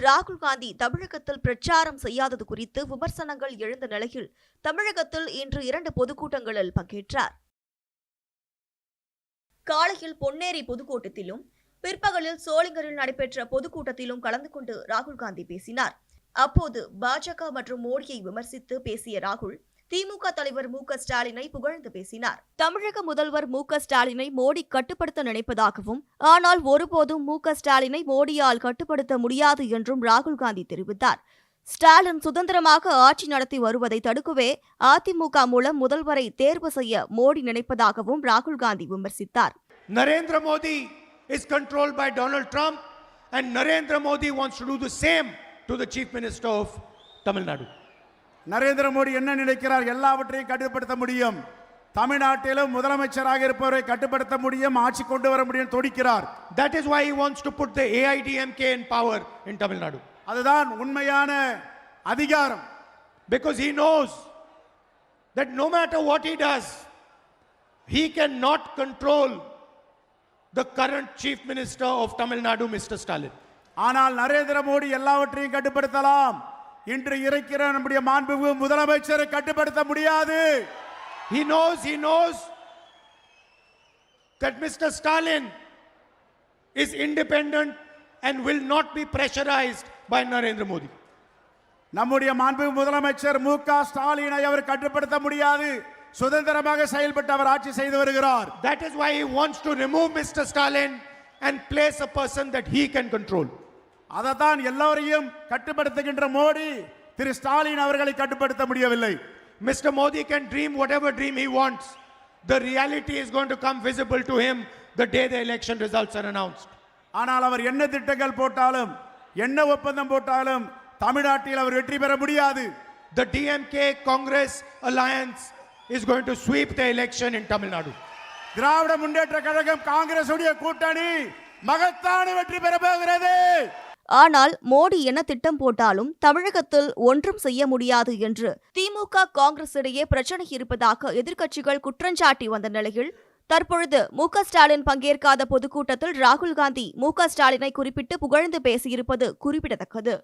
ராகுல் காந்தி தமிழகத்தில் பிரச்சாரம் செய்யாதது குறித்து விமர்சனங்கள் எழுந்த நிலையில் தமிழகத்தில் இன்று 2 பொதுக்கூட்டங்களில் பங்கேற்றார். காலையில் பொன்னேரி பொதுக்கூட்டத்திலும் பிற்பகலில் சோளிங்கரில் நடைபெற்ற பொதுக்கூட்டத்திலும் கலந்து கொண்டு ராகுல் காந்தி பேசினார். அப்போது பாஜக மற்றும் மோடியை விமர்சித்து பேசிய ராகுல் திமுக தலைவர் மு.க.ஸ்டாலினை புகழ்ந்து பேசினார். தமிழக முதல்வர் மு.க.ஸ்டாலினை மோடி கட்டுப்படுத்த நினைப்பதாகவும், ஆனால் ஒருபோதும் மு.க.ஸ்டாலினை மோடியால் கட்டுப்படுத்த முடியாது என்றும் ராகுல் காந்தி தெரிவித்தார். ஸ்டாலின் சுதந்திரமாக ஆட்சி நடத்தி வருவதை தடுக்கவே அதிமுக மூலம் முதல்வரை தேர்வு செய்ய மோடி நினைப்பதாகவும் ராகுல் காந்தி விமர்சித்தார். Narendra Modi is controlled by Donald Trump and Narendra Modi wants to do the same to the Chief Minister of Tamil Nadu. Narendra Modi என்ன நினைக்கிறார்? எல்லாவற்றையும் கட்டுப்படுத்த முடியும், தமிழ்நாட்டிலும் முதலமைச்சராக இருப்பவரை கட்டுப்படுத்த முடியும், ஆட்சி கொண்டு வர முடியும் துடிக்கிறார். That is why he wants to put the AIDMK in power in Tamil Nadu. அதுதான் உண்மையான அதிகாரம். Because he knows that no matter what he does, he cannot control the current Chief Minister of Tamil Nadu, Mr. Stalin. ஆனால் நரேந்திர மோடி எல்லாவற்றையும் கட்டுப்படுத்தலாம், இன்று இருக்கிற நம்முடைய மாண்புமிகு முதலமைச்சரை கட்டுப்படுத்த முடியாது. He knows that Mr. Stalin is independent and will not be pressurized by Narendra Modi. நம்முடைய மாண்புமிகு முதலமைச்சர் மு.க. ஸ்டாலினை அவர் கட்டுப்படுத்த முடியாது, சுதந்திரமாக செயல்பட்டு அவர் ஆட்சி செய்து வருகிறார். That is why he wants to remove Mr. Stalin and place a person that he can control. அததான் எல்லோரையும் கட்டுப்படுத்துகின்ற மோடி திரு ஸ்டாலின் அவர்களை கட்டுப்படுத்த முடியவில்லை. Mr. Modi can dream whatever dream he wants. The reality is going to come visible to him the day the election results are announced. ஆனால் அவர் என்ன திட்டங்கள் போட்டாலும், என்ன ஒப்பந்தம் போட்டாலும் தமிழ்நாட்டில் அவர் வெற்றி பெற முடியாது. The DMK Congress alliance is going to sweep the election in Tamil Nadu. Dravida Munnetra Kazhagam Congress உடைய கூட்டணி மகத்தான வெற்றி பெற போகிறது. ஆனால் மோடி என்ன திட்டம் போட்டாலும் தமிழகத்தில் ஒன்றும் செய்ய முடியாது என்று திமுக காங்கிரஸ் இடையே பிரச்சனை இருப்பதாக எதிர்க்கட்சிகள் குற்றஞ்சாட்டி வந்த நிலையில் தற்பொழுது மு.க.ஸ்டாலின் பங்கேற்காத பொதுக்கூட்டத்தில் ராகுல் காந்தி மு.க.ஸ்டாலினை குறிப்பிட்டு புகழ்ந்து பேசியிருப்பது குறிப்பிடத்தக்கது.